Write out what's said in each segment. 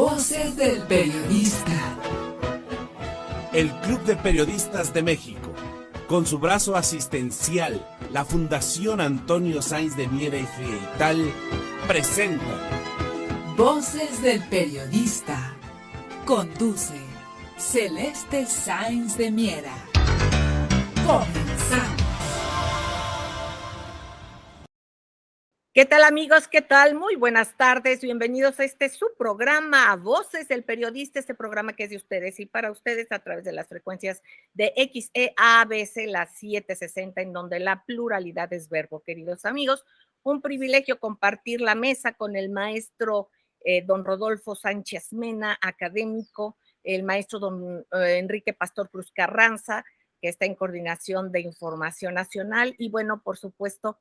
Voces del Periodista. El Club de Periodistas de México, con su brazo asistencial, la Fundación Antonio Sáenz de Miera y Frieital, presenta Voces del Periodista. Conduce Celeste Sáenz de Miera. Comenzamos. ¿Qué tal, amigos? ¿Qué tal? Muy buenas tardes. Bienvenidos a su programa, a Voces del Periodista, este programa que es de ustedes y para ustedes a través de las frecuencias de XEABC, las 760, en donde la pluralidad es verbo, queridos amigos. Un privilegio compartir la mesa con el maestro don Rodolfo Sánchez Mena, académico, el maestro don Enrique Pastor Cruz Carranza, que está en coordinación de información nacional, y bueno, por supuesto,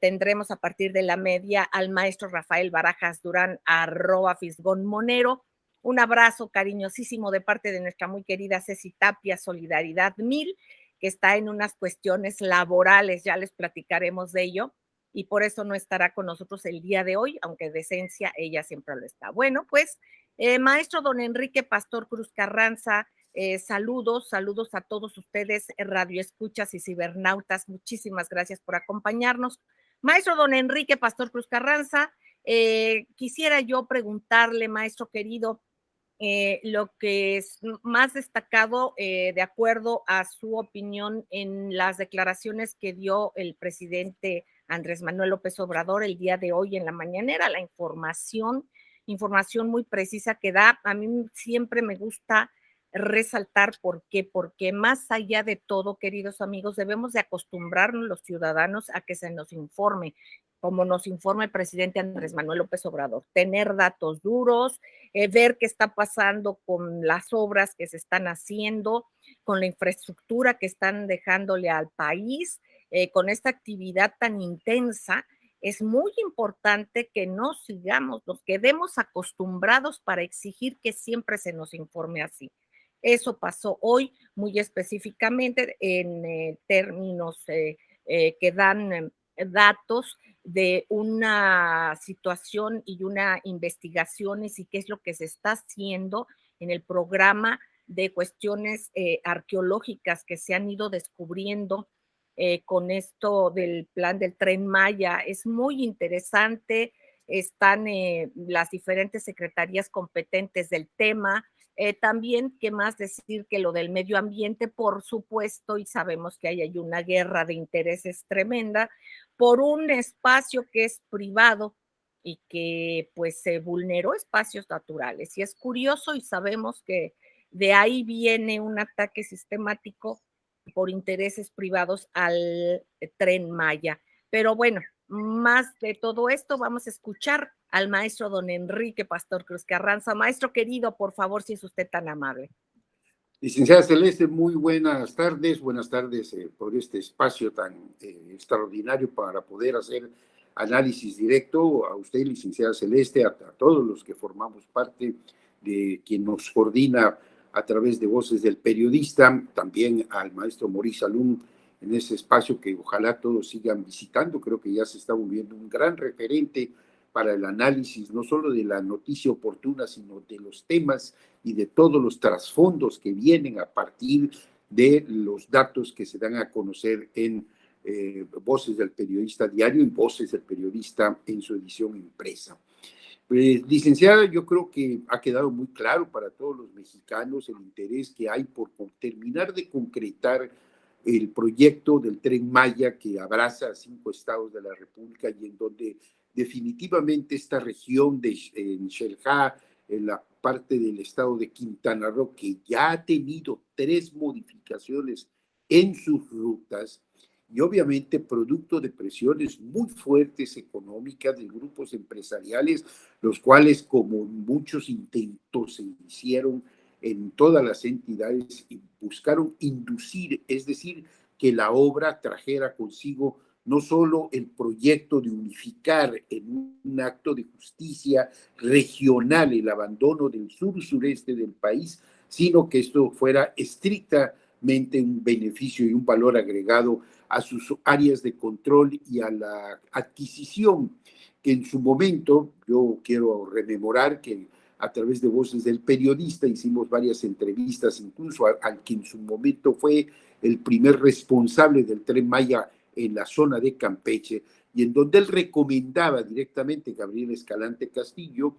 tendremos a partir de la media al maestro Rafael Barajas Durán, @Fisgón-Monero. Un abrazo cariñosísimo de parte de nuestra muy querida Ceci Tapia, Solidaridad 1000, que está en unas cuestiones laborales, ya les platicaremos de ello, y por eso no estará con nosotros el día de hoy, aunque de esencia ella siempre lo está. Bueno, pues, maestro don Enrique Pastor Cruz Carranza, saludos a todos ustedes, radioescuchas y cibernautas. Muchísimas gracias por acompañarnos. Maestro don Enrique Pastor Cruz Carranza, quisiera yo preguntarle, maestro querido, lo que es más destacado, de acuerdo a su opinión, en las declaraciones que dio el presidente Andrés Manuel López Obrador el día de hoy en la mañanera, la información muy precisa que da. A mí siempre me gusta resaltar porque más allá de todo, queridos amigos, debemos de acostumbrarnos los ciudadanos a que se nos informe, como nos informa el presidente Andrés Manuel López Obrador, tener datos duros, ver qué está pasando con las obras que se están haciendo, con la infraestructura que están dejándole al país, con esta actividad tan intensa. Es muy importante que nos quedemos acostumbrados para exigir que siempre se nos informe así. Eso pasó hoy muy específicamente en términos que dan datos de una situación y una investigaciones y qué es lo que se está haciendo en el programa de cuestiones arqueológicas que se han ido descubriendo con esto del plan del Tren Maya. Es muy interesante, están las diferentes secretarías competentes del tema. También, ¿qué más decir que lo del medio ambiente? Por supuesto, y sabemos que hay una guerra de intereses tremenda por un espacio que es privado y que pues se vulneró espacios naturales. Y es curioso y sabemos que de ahí viene un ataque sistemático por intereses privados al Tren Maya. Pero bueno, más de todo esto vamos a escuchar al maestro don Enrique Pastor Cruz Carranza. Maestro querido, por favor, si es usted tan amable. Licenciada Celeste, muy buenas tardes por este espacio tan extraordinario para poder hacer análisis directo a usted, licenciada Celeste, a todos los que formamos parte de quien nos coordina a través de Voces del Periodista, también al maestro Maurice Salum en ese espacio que ojalá todos sigan visitando. Creo que ya se está volviendo un gran referente para el análisis no solo de la noticia oportuna, sino de los temas y de todos los trasfondos que vienen a partir de los datos que se dan a conocer en Voces del Periodista Diario y Voces del Periodista en su edición impresa. Licenciada, yo creo que ha quedado muy claro para todos los mexicanos el interés que hay por terminar de concretar el proyecto del Tren Maya que abraza a 5 estados de la República y en donde definitivamente esta región en Xel-Há, en la parte del estado de Quintana Roo, que ya ha tenido 3 modificaciones en sus rutas, y obviamente producto de presiones muy fuertes económicas de grupos empresariales, los cuales, como muchos intentos se hicieron en todas las entidades, y buscaron inducir, es decir, que la obra trajera consigo no solo el proyecto de unificar en un acto de justicia regional el abandono del sur-sureste del país, sino que esto fuera estrictamente un beneficio y un valor agregado a sus áreas de control y a la adquisición, que en su momento, yo quiero rememorar que a través de Voces del Periodista, hicimos varias entrevistas, incluso al que en su momento fue el primer responsable del Tren Maya en la zona de Campeche, y en donde él recomendaba directamente, Gabriel Escalante Castillo,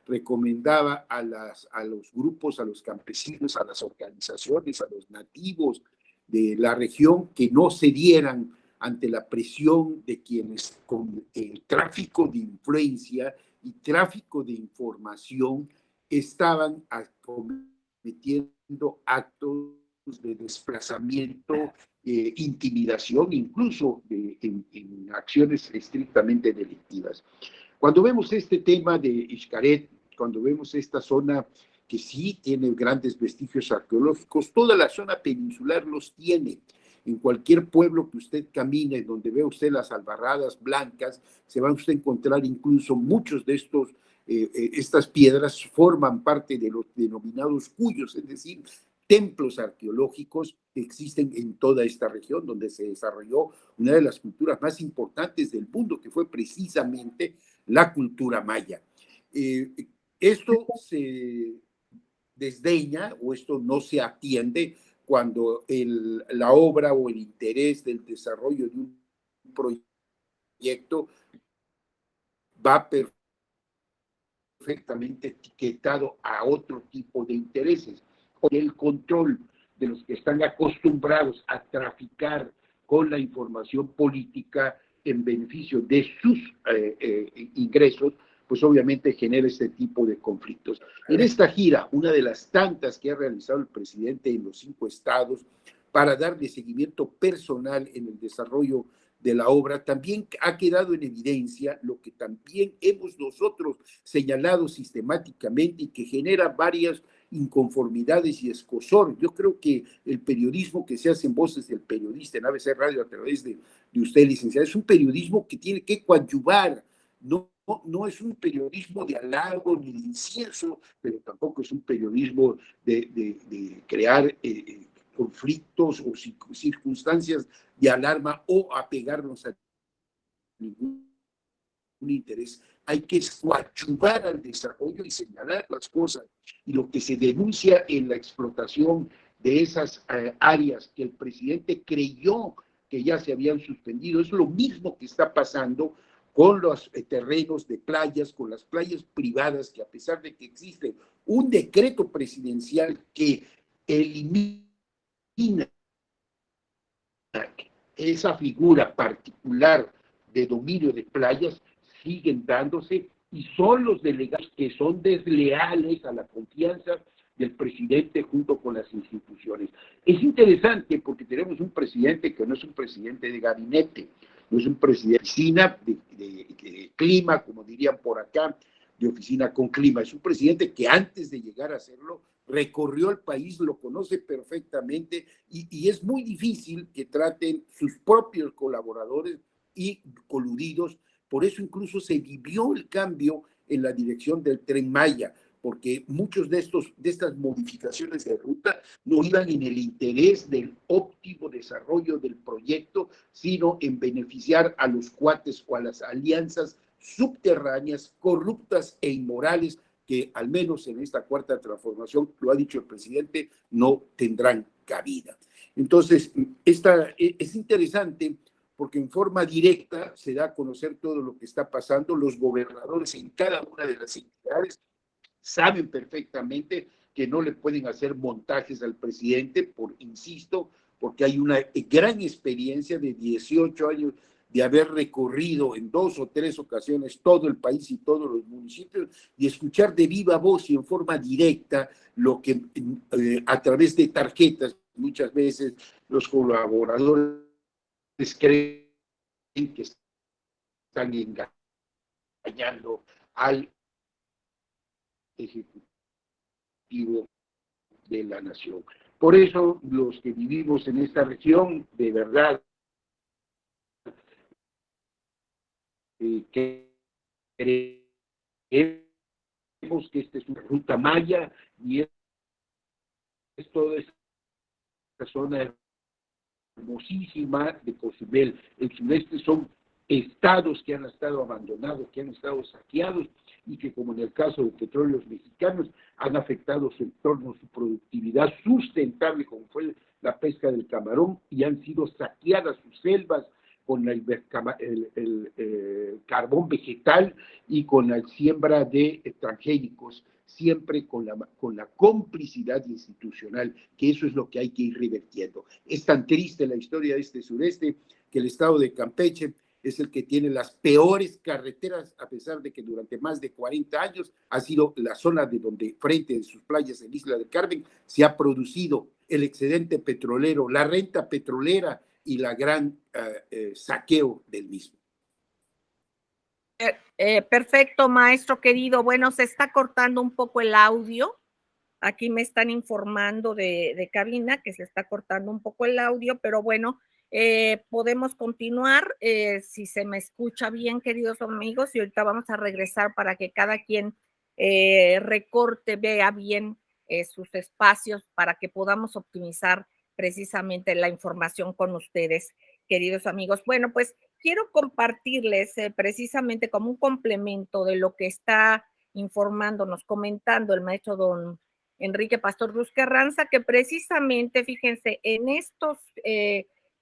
recomendaba a los grupos, a los campesinos, a las organizaciones, a los nativos de la región que no cedieran ante la presión de quienes con el tráfico de influencia y tráfico de información estaban cometiendo actos de desplazamiento, intimidación, incluso en acciones estrictamente delictivas. Cuando vemos este tema de Xcaret, cuando vemos esta zona que sí tiene grandes vestigios arqueológicos, toda la zona peninsular los tiene. En cualquier pueblo que usted camine, donde vea usted las albarradas blancas, se va usted a encontrar incluso muchos de estas piedras forman parte de los denominados cuyos, es decir, templos arqueológicos que existen en toda esta región, donde se desarrolló una de las culturas más importantes del mundo, que fue precisamente la cultura maya. Esto se desdeña o esto no se atiende cuando la obra o el interés del desarrollo de un proyecto va perfectamente etiquetado a otro tipo de intereses. El control de los que están acostumbrados a traficar con la información política en beneficio de sus ingresos, pues obviamente genera este tipo de conflictos. En esta gira, una de las tantas que ha realizado el presidente en los 5 estados para darle seguimiento personal en el desarrollo de la obra, también ha quedado en evidencia lo que también hemos nosotros señalado sistemáticamente y que genera varias inconformidades y escozor. Yo creo que el periodismo que se hace en Voces del Periodista, en ABC Radio, a través de usted, licenciada, es un periodismo que tiene que coadyuvar, no es un periodismo de halago ni de incienso, pero tampoco es un periodismo de crear conflictos o circunstancias de alarma o apegarnos a ningún interés. Hay que coadyuvar al desarrollo y señalar las cosas. Y lo que se denuncia en la explotación de esas áreas que el presidente creyó que ya se habían suspendido, es lo mismo que está pasando con los terrenos de playas, con las playas privadas, que a pesar de que existe un decreto presidencial que elimina esa figura particular de dominio de playas, siguen dándose, y son los delegados que son desleales a la confianza del presidente junto con las instituciones. Es interesante porque tenemos un presidente que no es un presidente de gabinete, no es un presidente de oficina de clima, como dirían por acá, de oficina con clima. Es un presidente que antes de llegar a hacerlo, recorrió el país, lo conoce perfectamente y es muy difícil que traten sus propios colaboradores y coludidos. Por eso incluso se vivió el cambio en la dirección del Tren Maya, porque muchos de estas modificaciones de ruta no iban en el interés del óptimo desarrollo del proyecto, sino en beneficiar a los cuates o a las alianzas subterráneas, corruptas e inmorales, que al menos en esta cuarta transformación, lo ha dicho el presidente, no tendrán cabida. Entonces, es interesante porque en forma directa se da a conocer todo lo que está pasando. Los gobernadores en cada una de las entidades saben perfectamente que no le pueden hacer montajes al presidente, insisto, porque hay una gran experiencia de 18 años de haber recorrido en 2 o 3 ocasiones todo el país y todos los municipios y escuchar de viva voz y en forma directa lo que a través de tarjetas muchas veces los colaboradores creen que están engañando al ejecutivo de la nación. Por eso los que vivimos en esta región, de verdad, creemos que esta es una ruta maya y es toda esta zona hermosísima de Cozumel. El sudeste son estados que han estado abandonados, que han estado saqueados y que, como en el caso de Petróleos Mexicanos, han afectado su entorno, su productividad sustentable, como fue la pesca del camarón, y han sido saqueadas sus selvas con el carbón vegetal y con la siembra de transgénicos, siempre con la complicidad institucional, que eso es lo que hay que ir revertiendo. Es tan triste la historia de este sureste que el estado de Campeche es el que tiene las peores carreteras, a pesar de que durante más de 40 años ha sido la zona de donde, frente a sus playas en Isla del Carmen, se ha producido el excedente petrolero, la renta petrolera y la gran saqueo del mismo. Perfecto, maestro querido. Bueno, se está cortando un poco el audio. Aquí me están informando de cabina que se está cortando un poco el audio, pero bueno, podemos continuar. Si se me escucha bien, queridos amigos, y ahorita vamos a regresar para que cada quien recorte, vea bien sus espacios para que podamos optimizar precisamente la información con ustedes, queridos amigos. Bueno, pues quiero compartirles precisamente como un complemento de lo que está informándonos, comentando el maestro don Enrique Pastor Cruz Carranza, que precisamente, fíjense, en estos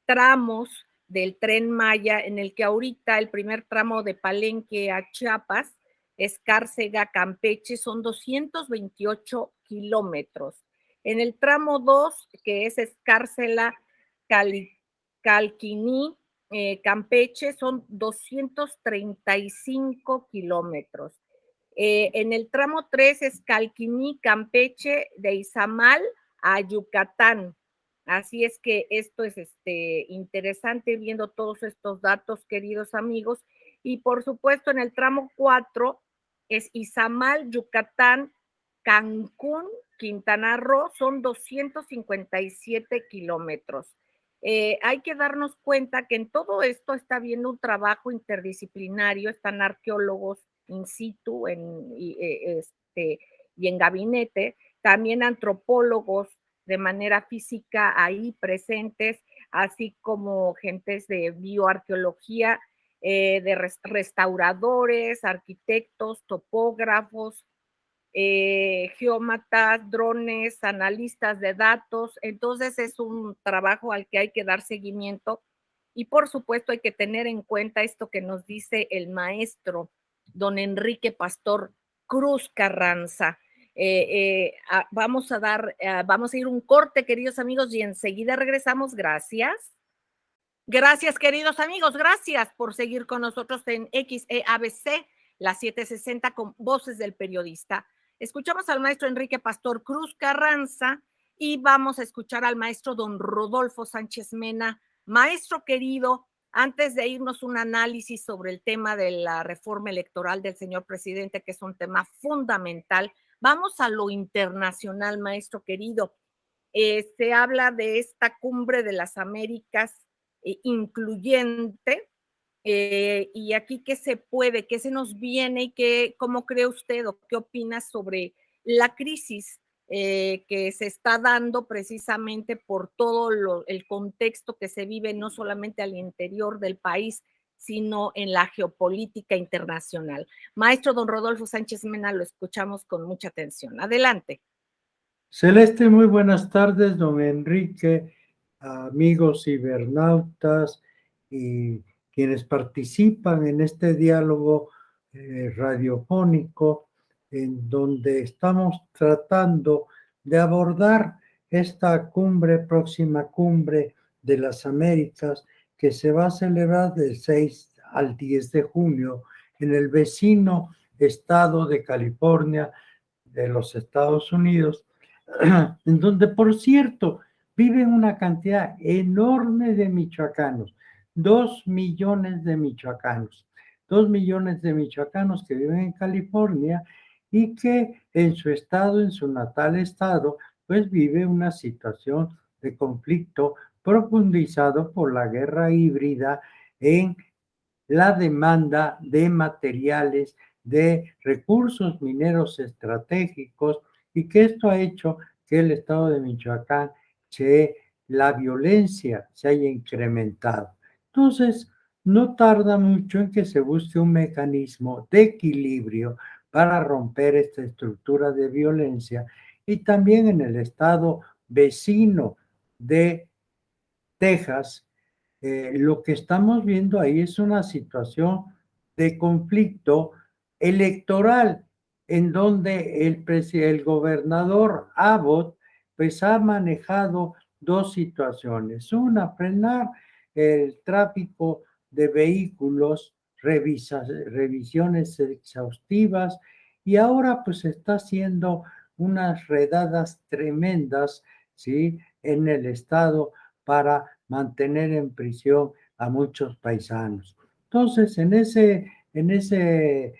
tramos del Tren Maya, en el que ahorita el primer tramo de Palenque a Chiapas, Escárcega, Campeche, son 228 kilómetros. En el tramo 2, que es Escárcega, Calquiní, Campeche, son 235 kilómetros. En el tramo 3 es Calquiní, Campeche, de Izamal a Yucatán. Así es que esto es interesante viendo todos estos datos, queridos amigos. Y por supuesto, en el tramo 4 es Izamal, Yucatán, Cancún, Quintana Roo, son 257 kilómetros. Hay que darnos cuenta que en todo esto está habiendo un trabajo interdisciplinario, están arqueólogos in situ y en gabinete, también antropólogos de manera física ahí presentes, así como gentes de bioarqueología, de restauradores, arquitectos, topógrafos, geómatas, drones, analistas de datos. Entonces es un trabajo al que hay que dar seguimiento y por supuesto hay que tener en cuenta esto que nos dice el maestro don Enrique Pastor Cruz Carranza. Vamos a ir un corte, queridos amigos, y enseguida regresamos. Gracias. Gracias, queridos amigos. Gracias por seguir con nosotros en XEABC, la 760 con Voces del Periodista. Escuchamos al maestro Enrique Pastor Cruz Carranza y vamos a escuchar al maestro don Rodolfo Sánchez Mena. Maestro querido, antes de irnos un análisis sobre el tema de la reforma electoral del señor presidente, que es un tema fundamental, vamos a lo internacional, maestro querido. Se habla de esta cumbre de las Américas incluyente, y aquí qué se nos viene y cómo cree usted o qué opina sobre la crisis que se está dando precisamente por todo el contexto que se vive no solamente al interior del país, sino en la geopolítica internacional. Maestro don Rodolfo Sánchez Mena, lo escuchamos con mucha atención. Adelante. Celeste, muy buenas tardes, don Enrique, amigos cibernautas y quienes participan en este diálogo radiofónico, en donde estamos tratando de abordar esta próxima cumbre de las Américas, que se va a celebrar del 6 al 10 de junio en el vecino estado de California de los Estados Unidos, en donde, por cierto, viven una cantidad enorme de michoacanos, 2 millones de michoacanos, 2 millones de michoacanos que viven en California y que en su estado, en su natal estado, pues vive una situación de conflicto profundizado por la guerra híbrida en la demanda de materiales, de recursos mineros estratégicos, y que esto ha hecho que el estado de Michoacán, la violencia se haya incrementado. Entonces, no tarda mucho en que se busque un mecanismo de equilibrio para romper esta estructura de violencia, y también en el estado vecino de Texas. Lo que estamos viendo ahí es una situación de conflicto electoral, en donde el gobernador Abbott pues ha manejado dos situaciones. Una, frenar el tráfico de vehículos, revisiones exhaustivas, y ahora pues está haciendo unas redadas tremendas, ¿sí?, en el estado para mantener en prisión a muchos paisanos. Entonces, en ese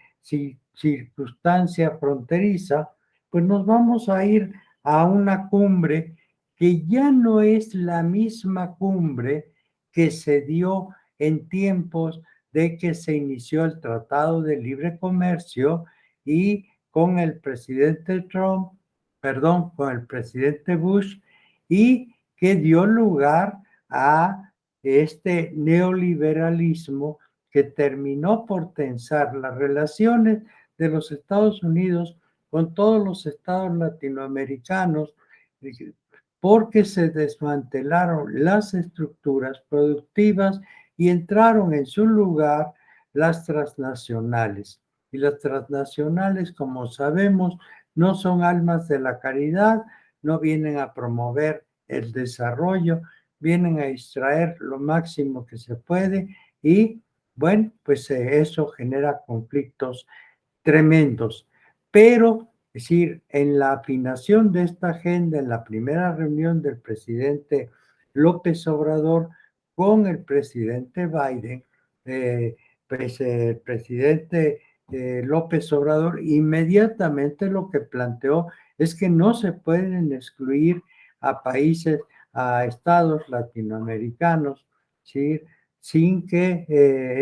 circunstancia fronteriza, pues nos vamos a ir a una cumbre que ya no es la misma cumbre que se dio en tiempos de que se inició el Tratado de Libre Comercio y con el presidente Trump, perdón, con el presidente Bush, y que dio lugar a este neoliberalismo que terminó por tensar las relaciones de los Estados Unidos con todos los estados latinoamericanos, porque se desmantelaron las estructuras productivas y entraron en su lugar las transnacionales. Y las transnacionales, como sabemos, no son almas de la caridad, no vienen a promover el desarrollo, vienen a extraer lo máximo que se puede, y bueno, pues eso genera conflictos tremendos. Pero, es decir, en la afinación de esta agenda, en la primera reunión del presidente López Obrador con el presidente Biden, pues el presidente López Obrador inmediatamente lo que planteó es que no se pueden excluir a países, a estados latinoamericanos, ¿sí?, sin que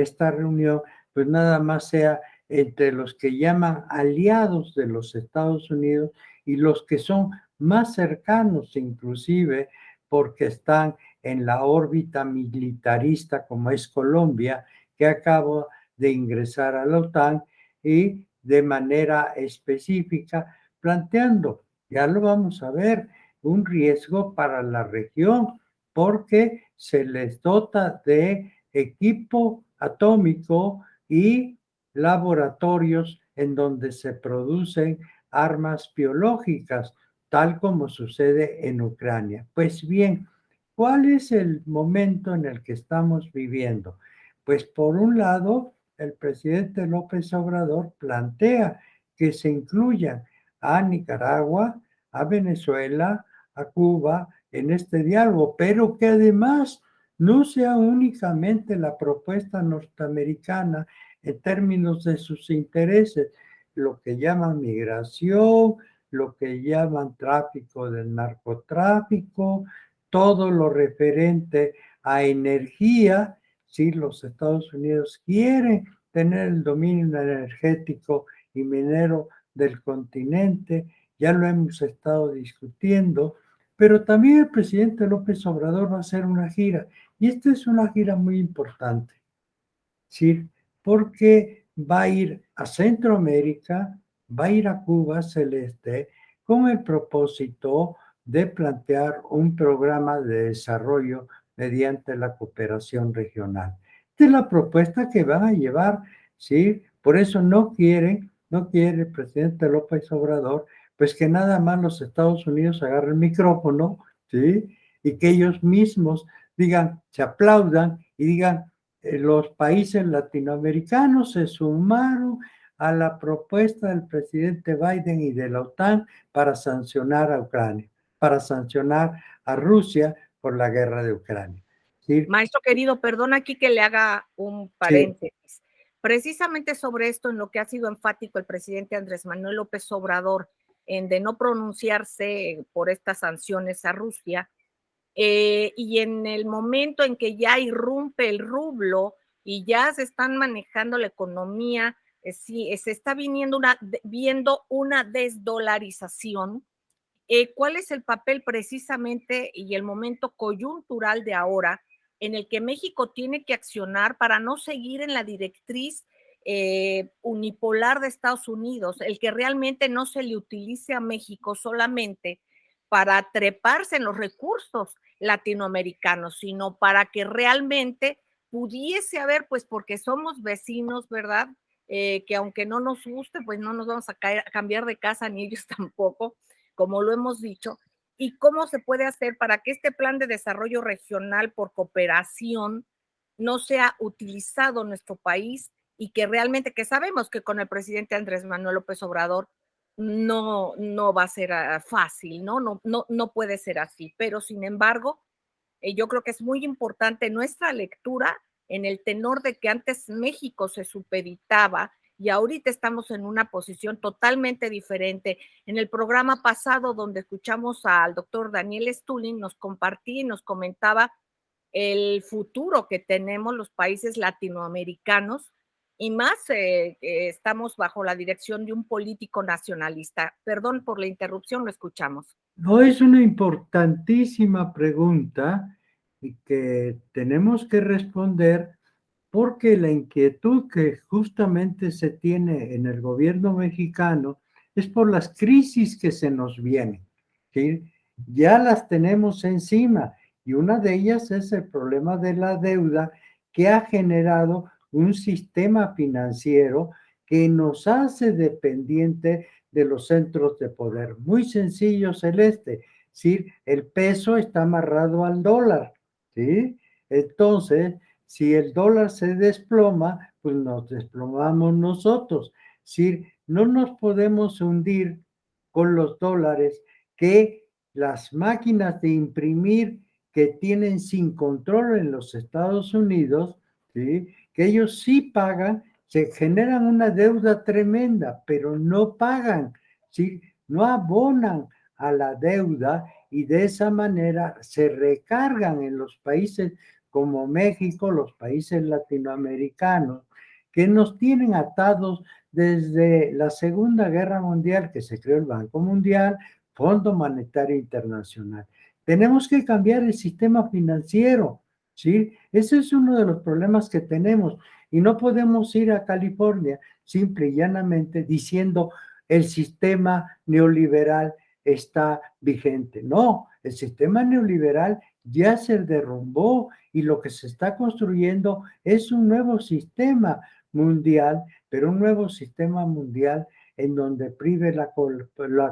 esta reunión pues nada más sea entre los que llaman aliados de los Estados Unidos y los que son más cercanos, inclusive porque están en la órbita militarista, como es Colombia, que acaba de ingresar a la OTAN, y de manera específica planteando, ya lo vamos a ver, un riesgo para la región, porque se les dota de equipo atómico y laboratorios en donde se producen armas biológicas, tal como sucede en Ucrania. Pues bien, ¿cuál es el momento en el que estamos viviendo? Pues por un lado, el presidente López Obrador plantea que se incluyan a Nicaragua, a Venezuela, a Cuba en este diálogo, pero que además no sea únicamente la propuesta norteamericana en términos de sus intereses, lo que llaman migración, lo que llaman tráfico del narcotráfico, todo lo referente a energía. Si los Estados Unidos quieren tener el dominio energético y minero del continente, ya lo hemos estado discutiendo, pero también el presidente López Obrador va a hacer una gira, y esta es una gira muy importante, ¿sí?, porque va a ir a Centroamérica, va a ir a Cuba, Celeste, con el propósito de plantear un programa de desarrollo mediante la cooperación regional. Esta es la propuesta que van a llevar, ¿sí? Por eso no quiere el presidente López Obrador, pues que nada más los Estados Unidos agarren el micrófono, ¿sí?, y que ellos mismos digan, se aplaudan y digan, los países latinoamericanos se sumaron a la propuesta del presidente Biden y de la OTAN para sancionar a Ucrania, para sancionar a Rusia por la guerra de Ucrania. ¿Sí? Maestro querido, perdona aquí que le haga un Sí. paréntesis. Precisamente sobre esto, en lo que ha sido enfático el presidente Andrés Manuel López Obrador, en de no pronunciarse por estas sanciones a Rusia, y en el momento en que ya irrumpe el rublo y ya se están manejando la economía, sí, se está viendo una desdolarización. ¿Cuál es el papel precisamente y el momento coyuntural de ahora en el que México tiene que accionar para no seguir en la directriz unipolar de Estados Unidos, el que realmente no se le utilice a México solamente para treparse en los recursos latinoamericanos, sino para que realmente pudiese haber, pues porque somos vecinos, ¿verdad? Que aunque no nos guste, pues no nos vamos a cambiar de casa, ni ellos tampoco, como lo hemos dicho. ¿Y cómo se puede hacer para que este plan de desarrollo regional por cooperación no sea utilizado en nuestro país y que realmente, que sabemos que con el presidente Andrés Manuel López Obrador no va a ser fácil, ¿no? No puede ser así, pero sin embargo, yo creo que es muy importante nuestra lectura en el tenor de que antes México se supeditaba y ahorita estamos en una posición totalmente diferente. En el programa pasado, donde escuchamos al doctor Daniel Stulin, nos compartía y nos comentaba el futuro que tenemos los países latinoamericanos y más estamos bajo la dirección de un político nacionalista. Perdón por la interrupción, lo escuchamos. No, es una importantísima pregunta y que tenemos que responder porque la inquietud que justamente se tiene en el gobierno mexicano es por las crisis que se nos vienen, ¿sí? Ya las tenemos encima y una de ellas es el problema de la deuda que ha generado un sistema financiero que nos hace dependiente de los centros de poder. Muy sencillo, Celeste, ¿sí? El peso está amarrado al dólar, ¿sí? Entonces, si el dólar se desploma, pues nos desplomamos nosotros. Si no nos podemos hundir con los dólares que las máquinas de imprimir que tienen sin control en los Estados Unidos, ¿sí? Que ellos sí pagan, se generan una deuda tremenda, pero no pagan, ¿sí? No abonan a la deuda y de esa manera se recargan en los países como México, los países latinoamericanos, que nos tienen atados desde la Segunda Guerra Mundial, que se creó el Banco Mundial, Fondo Monetario Internacional. Tenemos que cambiar el sistema financiero, ¿sí? Ese es uno de los problemas que tenemos y no podemos ir a California simple y llanamente diciendo el sistema neoliberal está vigente. No, el sistema neoliberal ya se derrumbó y lo que se está construyendo es un nuevo sistema mundial, pero un nuevo sistema mundial en donde prive la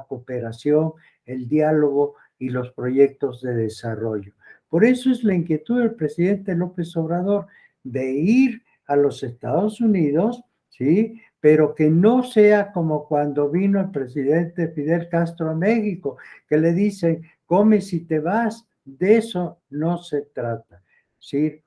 cooperación, el diálogo y los proyectos de desarrollo. Por eso es la inquietud del presidente López Obrador de ir a los Estados Unidos, ¿sí? Pero que no sea como cuando vino el presidente Fidel Castro a México, que le dicen, come si te vas. De eso no se trata, ¿sí?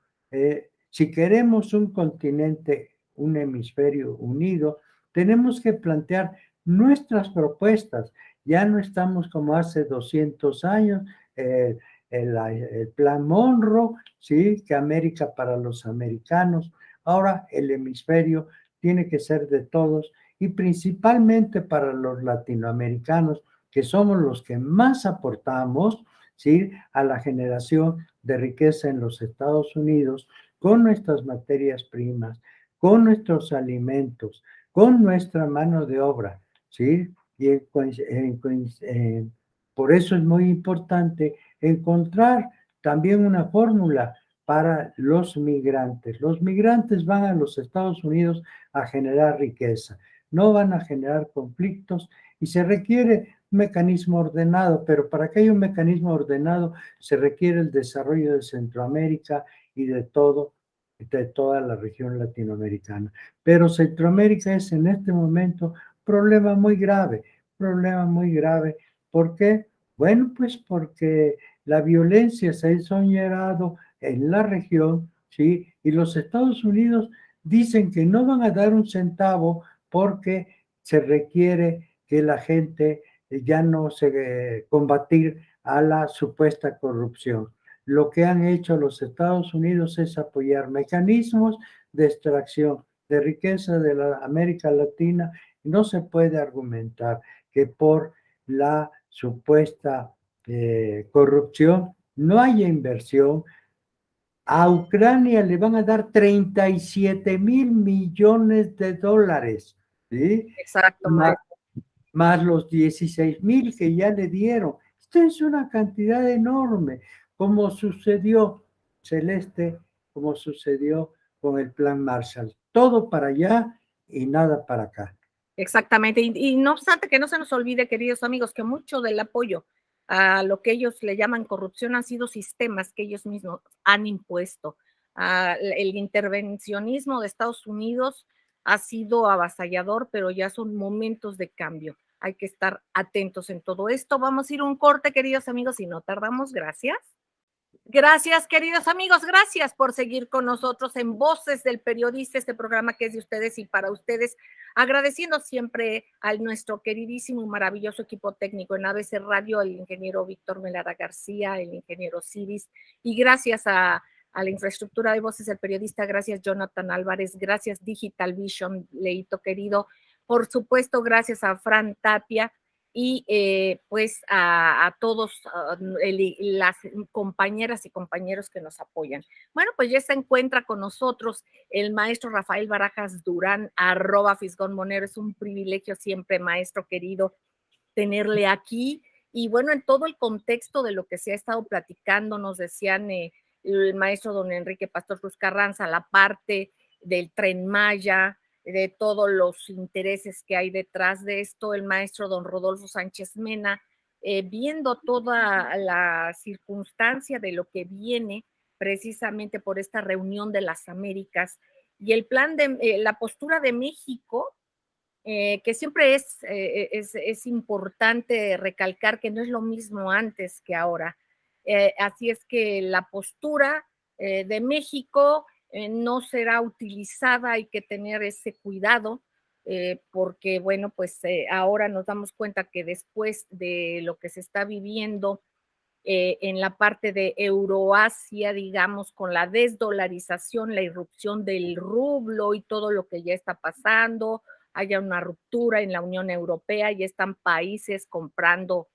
Si queremos un continente, un hemisferio unido, tenemos que plantear nuestras propuestas. Ya no estamos como hace 200 años, el plan Monroe, ¿sí? Que América para los americanos. Ahora el hemisferio tiene que ser de todos y principalmente para los latinoamericanos, que somos los que más aportamos, ¿sí? A la generación de riqueza en los Estados Unidos con nuestras materias primas, con nuestros alimentos, con nuestra mano de obra, ¿sí? Y por eso es muy importante encontrar también una fórmula para los migrantes. Los migrantes van a los Estados Unidos a generar riqueza, no van a generar conflictos y se requiere un mecanismo ordenado, pero para que haya un mecanismo ordenado se requiere el desarrollo de Centroamérica y de toda la región latinoamericana. Pero Centroamérica es en este momento un problema muy grave. ¿Por qué? Bueno, pues porque la violencia se ha ensoñado en la región, ¿sí? Y los Estados Unidos dicen que no van a dar un centavo porque se requiere que la gente ya no se combatir a la supuesta corrupción. Lo que han hecho los Estados Unidos es apoyar mecanismos de extracción de riqueza de la América Latina. No se puede argumentar que por la supuesta corrupción no haya inversión A Ucrania le van a dar 37,000 millones de dólares, ¿sí? Exacto, maestro. Más los 16,000 que ya le dieron. Esto es una cantidad enorme, como sucedió, Celeste, como sucedió con el Plan Marshall. Todo para allá y nada para acá. Exactamente. Y no obstante, que no se nos olvide, queridos amigos, que mucho del apoyo a lo que ellos le llaman corrupción han sido sistemas que ellos mismos han impuesto. El intervencionismo de Estados Unidos ha sido avasallador, pero ya son momentos de cambio. Hay que estar atentos en todo esto. Vamos a ir a un corte, queridos amigos, y no tardamos. Gracias. Gracias, queridos amigos, gracias por seguir con nosotros en Voces del Periodista, este programa que es de ustedes y para ustedes, agradeciendo siempre a nuestro queridísimo y maravilloso equipo técnico en ABC Radio, el ingeniero Víctor Melara García, el ingeniero Ciris, y gracias a la infraestructura de Voces del Periodista, gracias Jonathan Álvarez, gracias Digital Vision, Leito querido, por supuesto, gracias a Fran Tapia, y pues a todos las compañeras y compañeros que nos apoyan. Bueno, pues ya se encuentra con nosotros el maestro Rafael Barajas Durán, @Fisgón Monero. Es un privilegio siempre, maestro querido, tenerle aquí. Y bueno, en todo el contexto de lo que se ha estado platicando, nos decían el maestro don Enrique Pastor Cruz Carranza, la parte del Tren Maya, de todos los intereses que hay detrás de esto, el maestro don Rodolfo Sánchez Mena, viendo toda la circunstancia de lo que viene precisamente por esta reunión de las Américas y el plan de la postura de México, que siempre es importante recalcar que no es lo mismo antes que ahora. Así es que la postura de México no será utilizada, hay que tener ese cuidado, porque bueno, pues ahora nos damos cuenta que después de lo que se está viviendo en la parte de Euroasia, digamos, con la desdolarización, la irrupción del rublo y todo lo que ya está pasando, haya una ruptura en la Unión Europea, ya están países comprando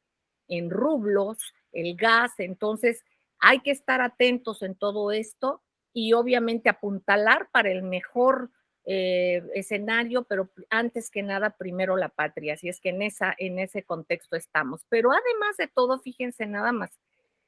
en rublos el gas, entonces hay que estar atentos en todo esto y obviamente apuntalar para el mejor escenario, pero antes que nada primero la patria, así es que en ese contexto estamos. Pero además de todo, fíjense nada más,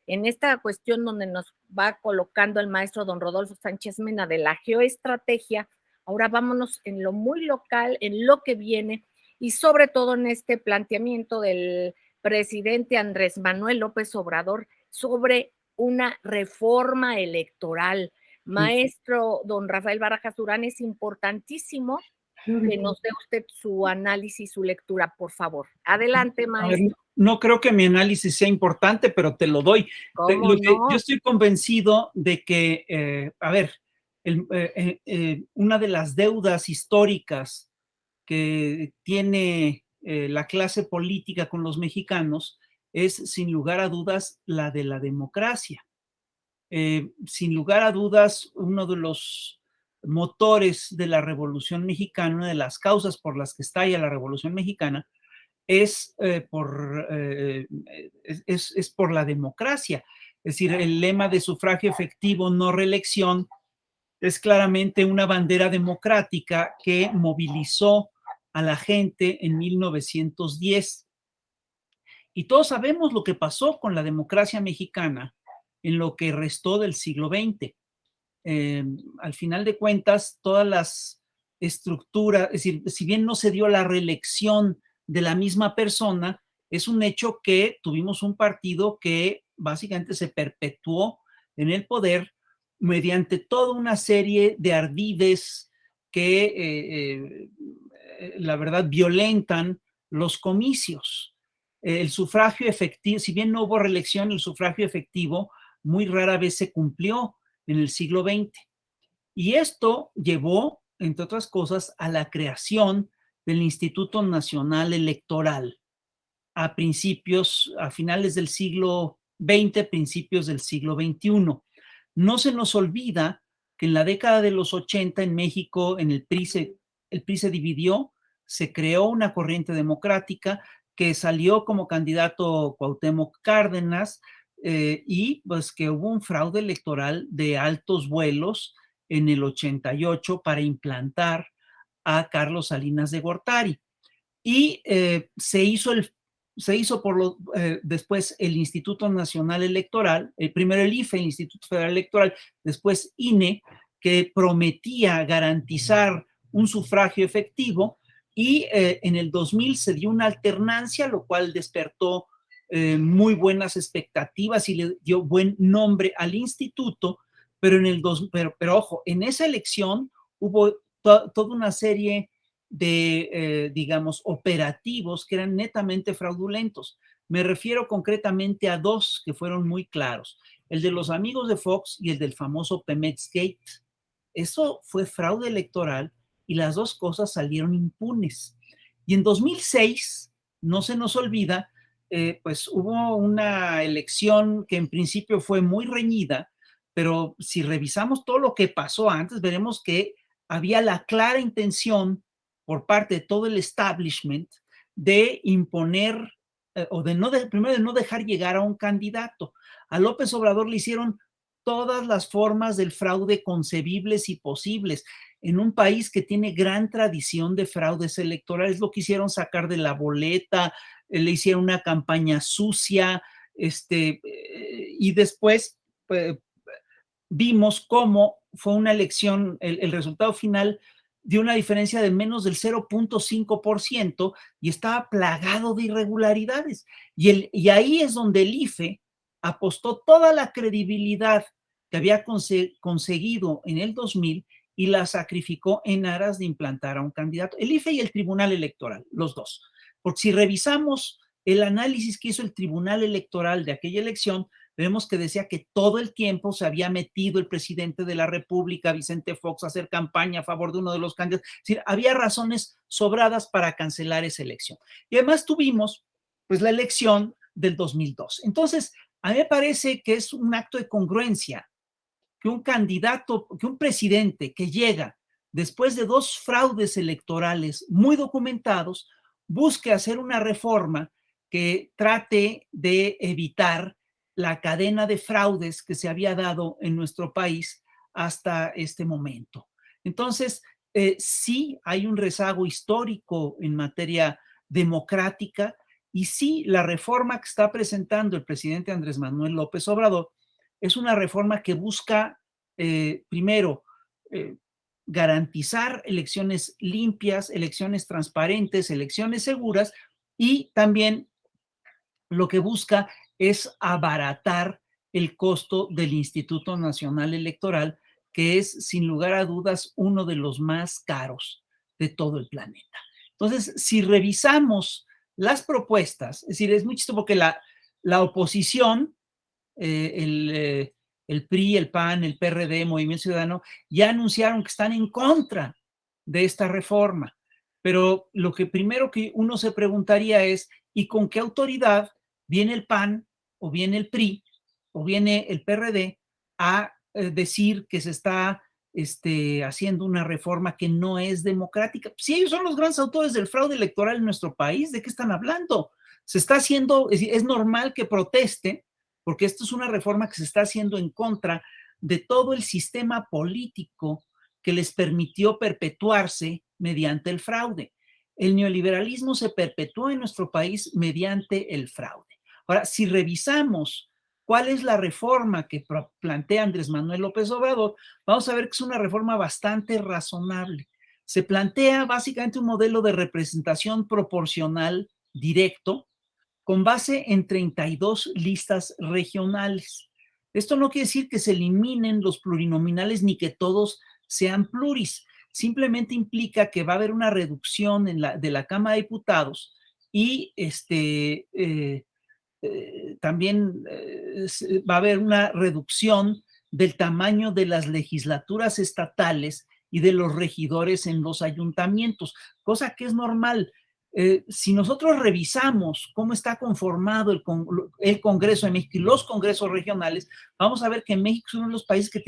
en esta cuestión donde nos va colocando el maestro don Rodolfo Sánchez Mena de la geoestrategia, ahora vámonos en lo muy local, en lo que viene y sobre todo en este planteamiento del presidente Andrés Manuel López Obrador sobre una reforma electoral. Maestro don Rafael Barajas Durán, es importantísimo que nos dé usted su análisis, su lectura, por favor. Adelante, maestro. No creo que mi análisis sea importante, pero te lo doy. Yo estoy convencido de que, una de las deudas históricas que tiene la clase política con los mexicanos es, sin lugar a dudas, la de la democracia. Sin lugar a dudas, uno de los motores de la Revolución Mexicana, una de las causas por las que estalla la Revolución Mexicana, es por la democracia. Es decir, el lema de sufragio efectivo, no reelección, es claramente una bandera democrática que movilizó a la gente en 1910. Y todos sabemos lo que pasó con la democracia mexicana en lo que restó del siglo XX. Al final de cuentas, todas las estructuras, es decir, si bien no se dio la reelección de la misma persona, es un hecho que tuvimos un partido que básicamente se perpetuó en el poder mediante toda una serie de ardides que, la verdad, violentan los comicios. El sufragio efectivo, si bien no hubo reelección, el sufragio efectivo muy rara vez se cumplió en el siglo XX. Y esto llevó, entre otras cosas, a la creación del Instituto Nacional Electoral a finales del siglo XX, principios del siglo XXI. No se nos olvida que en la década de los 80 en México, el PRI se dividió, se creó una corriente democrática que salió como candidato Cuauhtémoc Cárdenas, y pues que hubo un fraude electoral de altos vuelos en el 88 para implantar a Carlos Salinas de Gortari. Y se hizo después el Instituto Nacional Electoral, primero el IFE, el Instituto Federal Electoral, después INE, que prometía garantizar un sufragio efectivo, y en el 2000 se dio una alternancia, lo cual despertó muy buenas expectativas y le dio buen nombre al instituto, pero ojo, en esa elección hubo toda una serie de, digamos, operativos que eran netamente fraudulentos. Me refiero concretamente a dos que fueron muy claros, el de los amigos de Fox y el del famoso Pemex Gate. Eso fue fraude electoral y las dos cosas salieron impunes. Y en 2006, no se nos olvida, pues hubo una elección que en principio fue muy reñida, pero si revisamos todo lo que pasó antes, veremos que había la clara intención por parte de todo el establishment de imponer o primero de no dejar llegar a un candidato. A López Obrador le hicieron todas las formas del fraude concebibles y posibles. En un país que tiene gran tradición de fraudes electorales, lo quisieron sacar de la boleta, le hicieron una campaña sucia, y después vimos cómo fue una elección, el resultado final dio una diferencia de menos del 0.5% y estaba plagado de irregularidades. Y ahí es donde el IFE apostó toda la credibilidad que había conseguido en el 2000 y la sacrificó en aras de implantar a un candidato. El IFE y el Tribunal Electoral, los dos. Porque si revisamos el análisis que hizo el Tribunal Electoral de aquella elección, vemos que decía que todo el tiempo se había metido el presidente de la República, Vicente Fox, a hacer campaña a favor de uno de los candidatos. Es decir, había razones sobradas para cancelar esa elección. Y además tuvimos, pues, la elección del 2002. Entonces, a mí me parece que es un acto de congruencia que un candidato, que un presidente que llega después de dos fraudes electorales muy documentados, busque hacer una reforma que trate de evitar la cadena de fraudes que se había dado en nuestro país hasta este momento. Entonces, sí hay un rezago histórico en materia democrática y sí la reforma que está presentando el presidente Andrés Manuel López Obrador es una reforma que busca, primero, garantizar elecciones limpias, elecciones transparentes, elecciones seguras, y también lo que busca es abaratar el costo del Instituto Nacional Electoral, que es, sin lugar a dudas, uno de los más caros de todo el planeta. Entonces, si revisamos las propuestas, es decir, es muy chistoso porque la oposición, el PRI, el PAN, el PRD, Movimiento Ciudadano, ya anunciaron que están en contra de esta reforma. Pero lo que primero que uno se preguntaría es, ¿y con qué autoridad viene el PAN o viene el PRI o viene el PRD a decir que se está haciendo una reforma que no es democrática? Si ellos son los grandes autores del fraude electoral en nuestro país, ¿de qué están hablando? Se está haciendo, es normal que protesten, porque esto es una reforma que se está haciendo en contra de todo el sistema político que les permitió perpetuarse mediante el fraude. El neoliberalismo se perpetuó en nuestro país mediante el fraude. Ahora, si revisamos cuál es la reforma que plantea Andrés Manuel López Obrador, vamos a ver que es una reforma bastante razonable. Se plantea básicamente un modelo de representación proporcional directo con base en 32 listas regionales. Esto no quiere decir que se eliminen los plurinominales ni que todos sean pluris. Simplemente implica que va a haber una reducción de la Cámara de Diputados y también va a haber una reducción del tamaño de las legislaturas estatales y de los regidores en los ayuntamientos, cosa que es normal. Si nosotros revisamos cómo está conformado el Congreso de México y los congresos regionales, vamos a ver que México es uno de los países que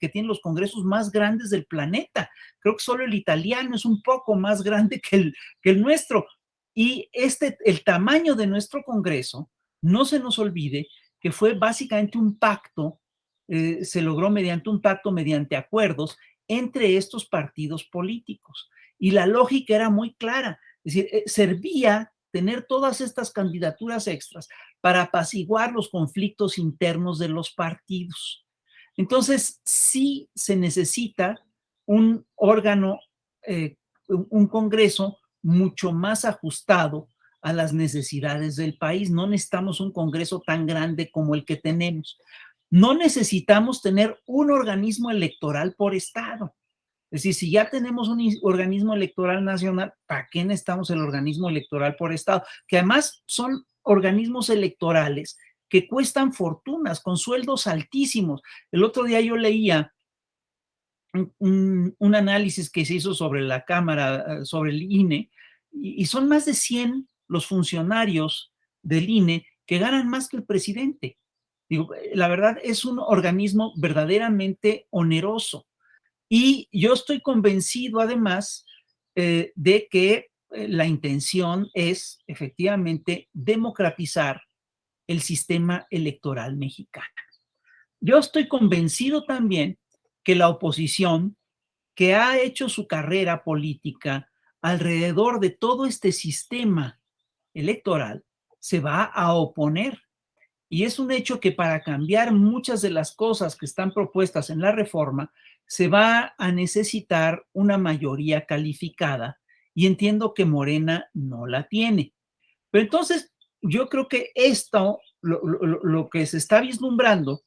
tiene los congresos más grandes del planeta. Creo que solo el italiano es un poco más grande que el nuestro. Y el tamaño de nuestro Congreso, no se nos olvide que fue básicamente un pacto, se logró mediante un pacto, mediante acuerdos entre estos partidos políticos. Y la lógica era muy clara, es decir, servía tener todas estas candidaturas extras para apaciguar los conflictos internos de los partidos. Entonces, sí se necesita un órgano, un Congreso mucho más ajustado a las necesidades del país. No necesitamos un Congreso tan grande como el que tenemos. No necesitamos tener un organismo electoral por estado. Es decir, si ya tenemos un organismo electoral nacional, ¿para qué necesitamos el organismo electoral por estado? Que además son organismos electorales que cuestan fortunas, con sueldos altísimos. El otro día yo leía un análisis que se hizo sobre la Cámara, sobre el INE, y son más de 100 los funcionarios del INE que ganan más que el presidente. Digo, la verdad es un organismo verdaderamente oneroso. Y yo estoy convencido, además, de que la intención es efectivamente democratizar el sistema electoral mexicano. Yo estoy convencido también que la oposición, que ha hecho su carrera política alrededor de todo este sistema electoral, se va a oponer. Y es un hecho que para cambiar muchas de las cosas que están propuestas en la reforma, se va a necesitar una mayoría calificada, y entiendo que Morena no la tiene. Pero entonces, yo creo que esto, lo que se está vislumbrando,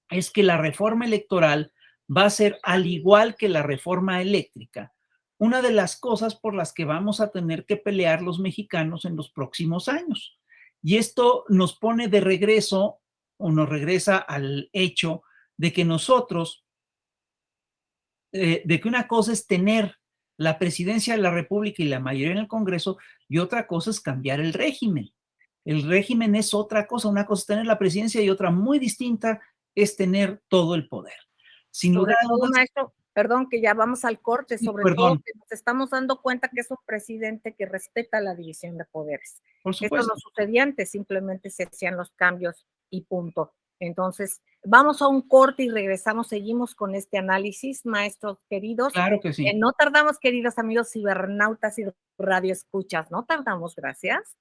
es que la reforma electoral va a ser, al igual que la reforma eléctrica, una de las cosas por las que vamos a tener que pelear los mexicanos en los próximos años. Y esto nos pone de regreso, o nos regresa al hecho de que nosotros, de que una cosa es tener la presidencia de la República y la mayoría en el Congreso, y otra cosa es cambiar el régimen. El régimen es otra cosa. Una cosa es tener la presidencia y otra muy distinta es tener todo el poder. Sin Sobre lugar a todo, dudas, maestro, perdón que ya vamos al corte, sí, sobre todo perdón, que nos estamos dando cuenta que es un presidente que respeta la división de poderes. por Esto supuesto. no sucedía antes, simplemente se hacían los cambios y punto. Entonces, vamos a un corte y regresamos, seguimos con este análisis, maestros queridos. Claro que sí. No tardamos, queridos amigos cibernautas y radioescuchas, no tardamos, gracias.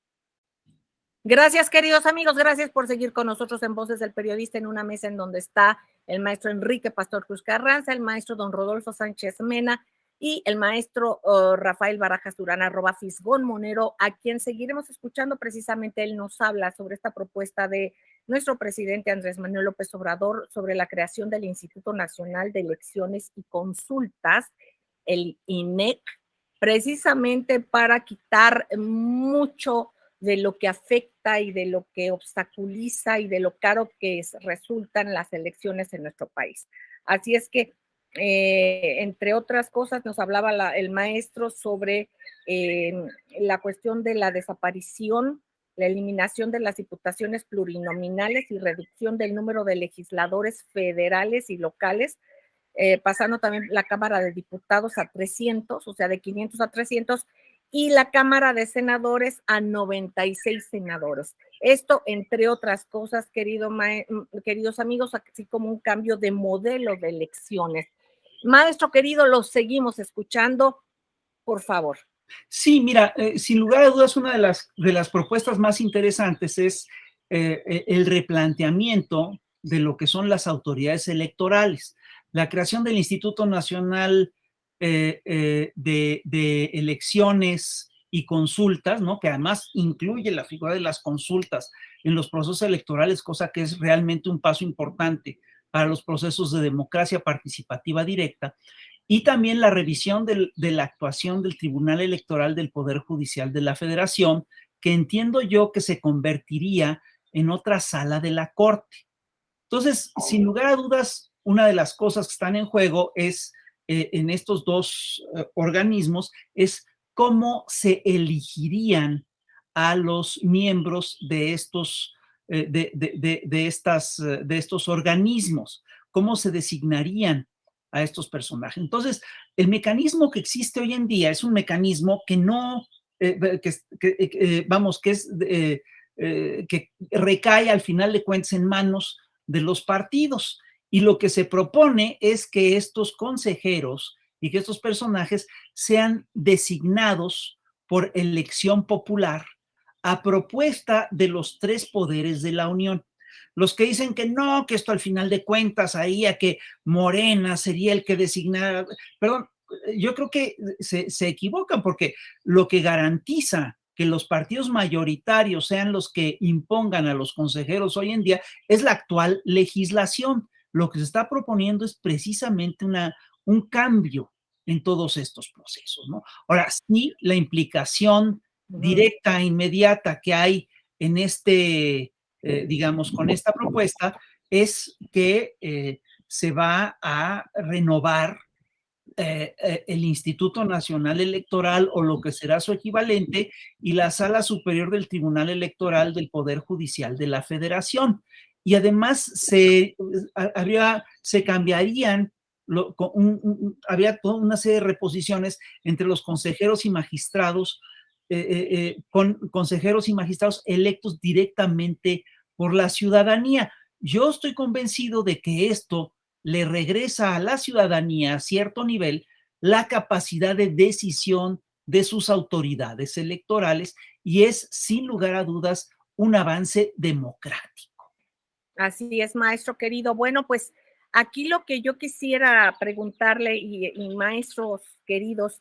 Gracias, queridos amigos, gracias por seguir con nosotros en Voces del Periodista, en una mesa en donde está el maestro Enrique Pastor Cruz Carranza, el maestro don Rodolfo Sánchez Mena y el maestro Rafael Barajas Durán, @Fisgón Monero, a quien seguiremos escuchando. Precisamente él nos habla sobre esta propuesta de nuestro presidente Andrés Manuel López Obrador sobre la creación del Instituto Nacional de Elecciones y Consultas, el INEC, precisamente para quitar mucho de lo que afecta y de lo que obstaculiza y de lo caro que resultan las elecciones en nuestro país. Así es que, entre otras cosas, nos hablaba el maestro sobre la cuestión de la desaparición, la eliminación de las diputaciones plurinominales y reducción del número de legisladores federales y locales, pasando también la Cámara de Diputados a 300, o sea, de 500 a 300, y la Cámara de Senadores a 96 senadores. Esto, entre otras cosas, queridos amigos, así como un cambio de modelo de elecciones. Maestro querido, los seguimos escuchando, por favor. Sí, mira, sin lugar a dudas, una de las propuestas más interesantes es el replanteamiento de lo que son las autoridades electorales. La creación del Instituto Nacional de Elecciones y Consultas, ¿no? Que además incluye la figura de las consultas en los procesos electorales, cosa que es realmente un paso importante para los procesos de democracia participativa directa, y también la revisión de la actuación del Tribunal Electoral del Poder Judicial de la Federación, que entiendo yo que se convertiría en otra sala de la Corte. Entonces, sin lugar a dudas, una de las cosas que están en juego es, en estos dos organismos, es cómo se elegirían a los miembros de estos, de estos organismos, cómo se designarían a estos personajes. Entonces, el mecanismo que existe hoy en día es un mecanismo que no, que recae al final de cuentas en manos de los partidos. Y lo que se propone es que estos consejeros y que estos personajes sean designados por elección popular a propuesta de los tres poderes de la Unión. Los que dicen que no, que esto al final de cuentas ahí a que Morena sería el que designara, perdón, yo creo que se equivocan, porque lo que garantiza que los partidos mayoritarios sean los que impongan a los consejeros hoy en día es la actual legislación. Lo que se está proponiendo es precisamente un cambio en todos estos procesos, ¿no? Ahora, sí, la implicación directa e inmediata que hay en digamos, con esta propuesta es que se va a renovar el Instituto Nacional Electoral, o lo que será su equivalente, y la Sala Superior del Tribunal Electoral del Poder Judicial de la Federación. Y además se cambiarían, habría toda una serie de reposiciones entre los consejeros y magistrados, con consejeros y magistrados electos directamente por la ciudadanía. Yo estoy convencido de que esto le regresa a la ciudadanía a cierto nivel la capacidad de decisión de sus autoridades electorales, y es, sin lugar a dudas, un avance democrático. Así es, maestro querido. Bueno, pues aquí lo que yo quisiera preguntarle, y maestros queridos,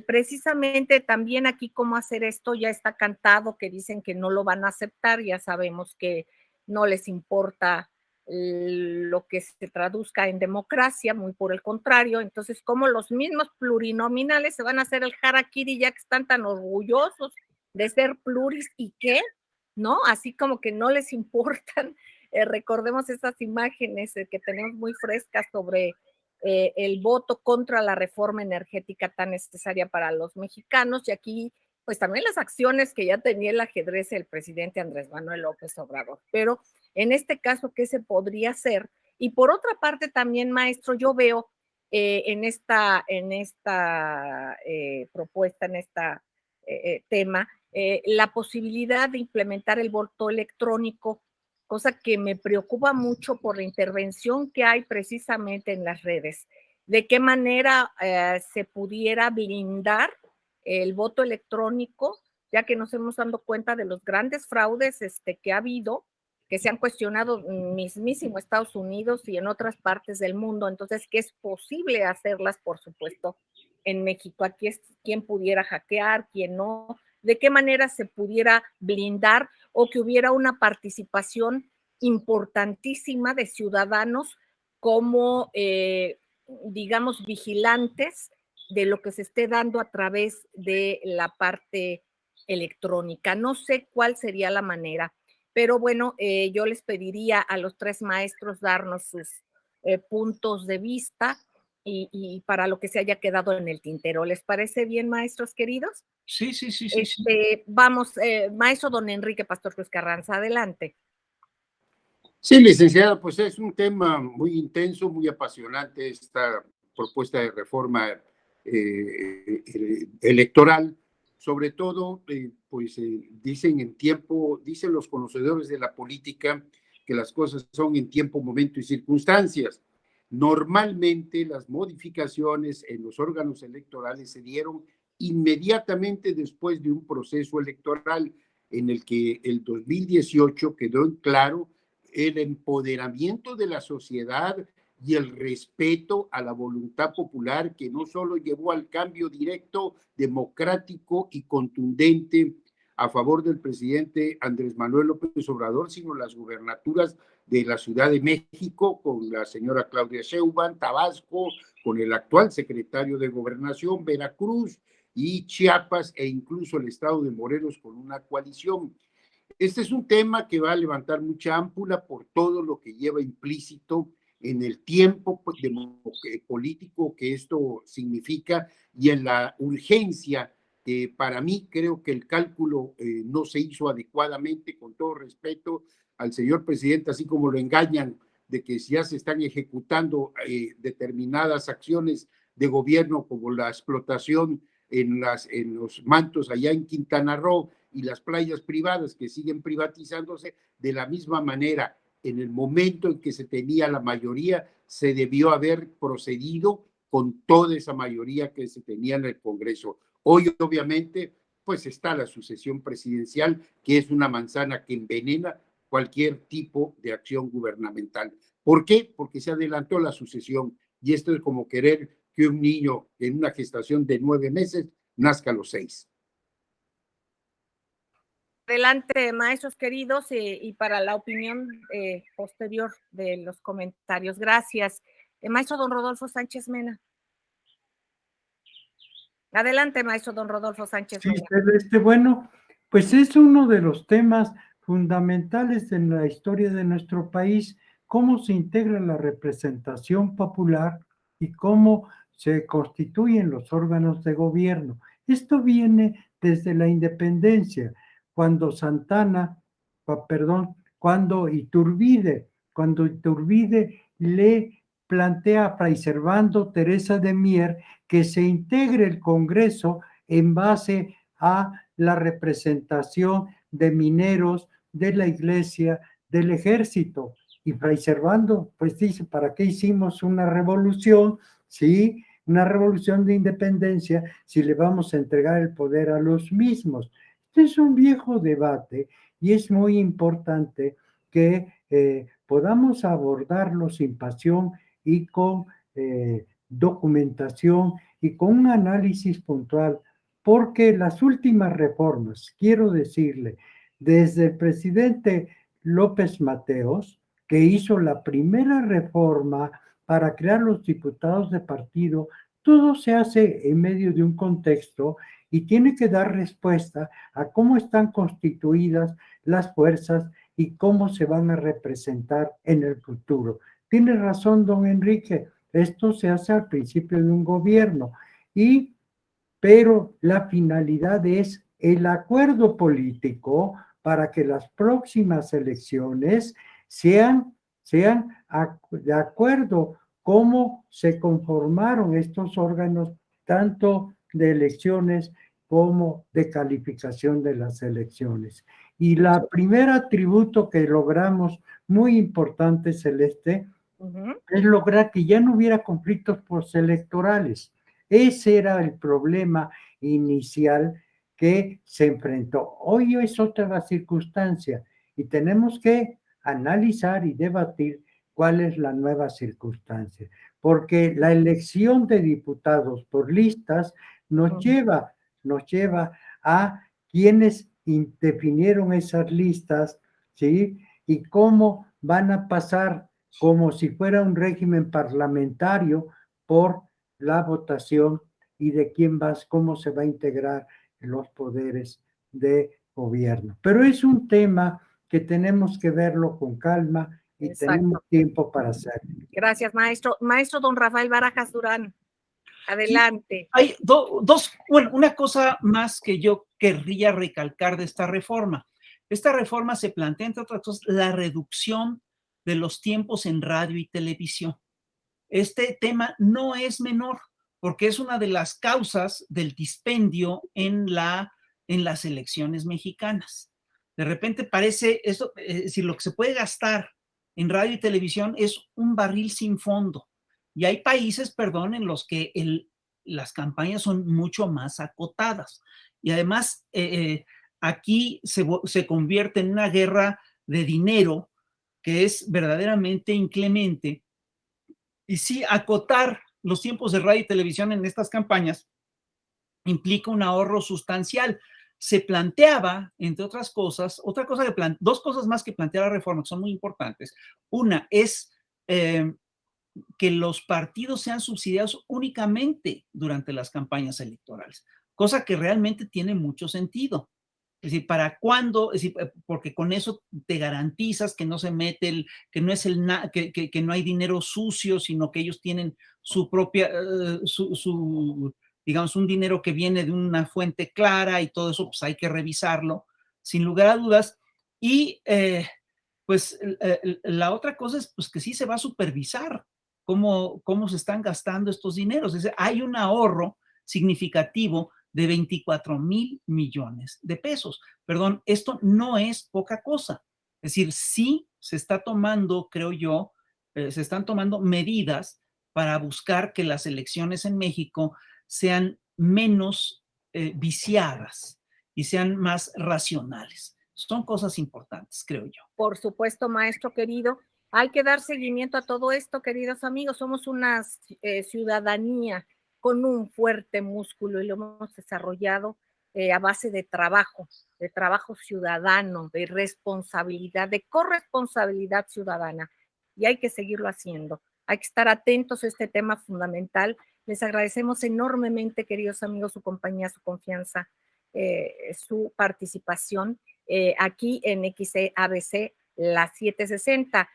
precisamente también aquí cómo hacer esto, ya está cantado que dicen que no lo van a aceptar, ya sabemos que no les importa lo que se traduzca en democracia, muy por el contrario. Entonces, como los mismos plurinominales se van a hacer el harakiri, ya que están tan orgullosos de ser pluris, ¿y qué? ¿No? Así como que no les importan. Recordemos esas imágenes que tenemos muy frescas sobre el voto contra la reforma energética tan necesaria para los mexicanos, y aquí pues también las acciones que ya tenía el ajedrez el presidente Andrés Manuel López Obrador. Pero en este caso, ¿qué se podría hacer? Y por otra parte también, maestro, yo veo en esta propuesta, en este tema, la posibilidad de implementar el voto electrónico, cosa que me preocupa mucho por la intervención que hay precisamente en las redes. ¿De qué manera se pudiera blindar el voto electrónico, ya que nos hemos dado cuenta de los grandes fraudes que ha habido, que se han cuestionado mismísimo Estados Unidos y en otras partes del mundo? Entonces, que es posible hacerlas, por supuesto, en México. Aquí es quién pudiera hackear, quién no, de qué manera se pudiera blindar, o que hubiera una participación importantísima de ciudadanos como, digamos, vigilantes de lo que se esté dando a través de la parte electrónica. No sé cuál sería la manera, pero bueno, yo les pediría a los tres maestros darnos sus puntos de vista y para lo que se haya quedado en el tintero. ¿Les parece bien, maestros queridos? Sí. Vamos, maestro don Enrique Pastor Cruz Carranza, adelante. Sí, licenciada, pues es un tema muy intenso, muy apasionante esta propuesta de reforma electoral. Sobre todo, dicen los conocedores de la política que las cosas son en tiempo, momento y circunstancias. Normalmente las modificaciones en los órganos electorales se dieron inmediatamente después de un proceso electoral en el que el 2018 quedó en claro el empoderamiento de la sociedad y el respeto a la voluntad popular, que no solo llevó al cambio directo, democrático y contundente a favor del presidente Andrés Manuel López Obrador, sino las gubernaturas de la Ciudad de México con la señora Claudia Sheinbaum, Tabasco con el actual secretario de Gobernación, Veracruz y Chiapas, e incluso el estado de Morelos con una coalición. Este es un tema que va a levantar mucha ámpula por todo lo que lleva implícito en el tiempo político que esto significa y en la urgencia. Para mí creo que el cálculo no se hizo adecuadamente, con todo respeto al señor presidente, así como lo engañan de que ya se están ejecutando determinadas acciones de gobierno como la explotación en los mantos allá en Quintana Roo y las playas privadas que siguen privatizándose de la misma manera. En el momento en que se tenía la mayoría, se debió haber procedido con toda esa mayoría que se tenía en el Congreso. Hoy, obviamente, pues está la sucesión presidencial, que es una manzana que envenena cualquier tipo de acción gubernamental. ¿Por qué? Porque se adelantó la sucesión, y esto es como querer que un niño en una gestación de 9 meses nazca a los 6. Adelante, maestros queridos, y para la opinión posterior de los comentarios. Gracias. Maestro don Rodolfo Sánchez Mena. Adelante, maestro don Rodolfo Sánchez Mena. Sí, bueno, pues es uno de los temas fundamentales en la historia de nuestro país, cómo se integra la representación popular y cómo se constituyen los órganos de gobierno. Esto viene desde la independencia, cuando cuando Iturbide le plantea a Fray Servando Teresa de Mier que se integre el Congreso en base a la representación de mineros, de la iglesia, del ejército. Y Fray Servando, pues dice, ¿para qué hicimos una revolución? Sí, una revolución de independencia si le vamos a entregar el poder a los mismos. Este es un viejo debate y es muy importante que podamos abordarlo sin pasión y con documentación y con un análisis puntual, porque las últimas reformas, quiero decirle, desde el presidente López Mateos, que hizo la primera reforma para crear los diputados de partido, todo se hace en medio de un contexto y tiene que dar respuesta a cómo están constituidas las fuerzas y cómo se van a representar en el futuro. Tiene razón, don Enrique, esto se hace al principio de un gobierno, pero la finalidad es el acuerdo político para que las próximas elecciones sean de acuerdo cómo se conformaron estos órganos, tanto de elecciones como de calificación de las elecciones. Y la primera atributo que logramos, muy importante, Celeste, es lograr que ya no hubiera conflictos postelectorales. Ese era el problema inicial que se enfrentó. Hoy es otra la circunstancia y tenemos que analizar y debatir cuál es la nueva circunstancia, porque la elección de diputados por listas nos lleva a quienes definieron esas listas, ¿sí? Y cómo van a pasar como si fuera un régimen parlamentario por la votación y de cómo se va a integrar los poderes de gobierno. Pero es un tema que tenemos que verlo con calma y tenemos tiempo para hacerlo. Gracias, maestro. Maestro don Rafael Barajas Durán, adelante. Sí, hay una cosa más que yo querría recalcar de esta reforma. Esta reforma se plantea, entre otras cosas, la reducción de los tiempos en radio y televisión. Este tema no es menor, porque es una de las causas del dispendio en las elecciones mexicanas. De repente parece eso, es decir, lo que se puede gastar en radio y televisión es un barril sin fondo. Y hay países, perdón, en los que las campañas son mucho más acotadas. Y además, aquí se convierte en una guerra de dinero que es verdaderamente inclemente. Y sí, acotar los tiempos de radio y televisión en estas campañas implica un ahorro sustancial. Se planteaba, entre otras cosas, dos cosas más que plantea la reforma que son muy importantes. Una es que los partidos sean subsidiados únicamente durante las campañas electorales, cosa que realmente tiene mucho sentido. Es decir, ¿para cuándo? Es decir, porque con eso te garantizas que no se mete que no hay dinero sucio, sino que ellos tienen su propia, digamos, un dinero que viene de una fuente clara y todo eso, pues hay que revisarlo, sin lugar a dudas. Y pues la otra cosa es pues que sí se va a supervisar cómo se están gastando estos dineros. Es decir, hay un ahorro significativo de 24,000 millones de pesos. Perdón, esto no es poca cosa. Es decir, sí se está tomando, creo yo, se están tomando medidas para buscar que las elecciones en México sean menos viciadas y sean más racionales. Son cosas importantes, creo yo. Por supuesto, maestro querido. Hay que dar seguimiento a todo esto, queridos amigos. Somos una ciudadanía con un fuerte músculo y lo hemos desarrollado a base de trabajo ciudadano, de responsabilidad, de corresponsabilidad ciudadana. Y hay que seguirlo haciendo. Hay que estar atentos a este tema fundamental. Les agradecemos enormemente, queridos amigos, su compañía, su confianza, su participación aquí en XABC, la 760,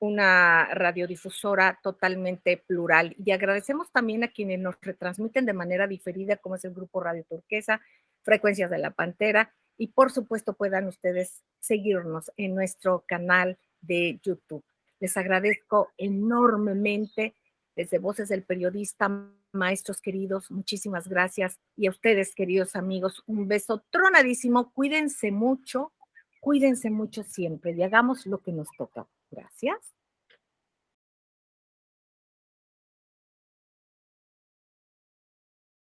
una radiodifusora totalmente plural. Y agradecemos también a quienes nos retransmiten de manera diferida, como es el Grupo Radio Turquesa, Frecuencias de la Pantera, y por supuesto puedan ustedes seguirnos en nuestro canal de YouTube. Les agradezco enormemente desde Voces del Periodista, maestros queridos, muchísimas gracias. Y a ustedes, queridos amigos, un beso tronadísimo. Cuídense mucho siempre y hagamos lo que nos toca. Gracias.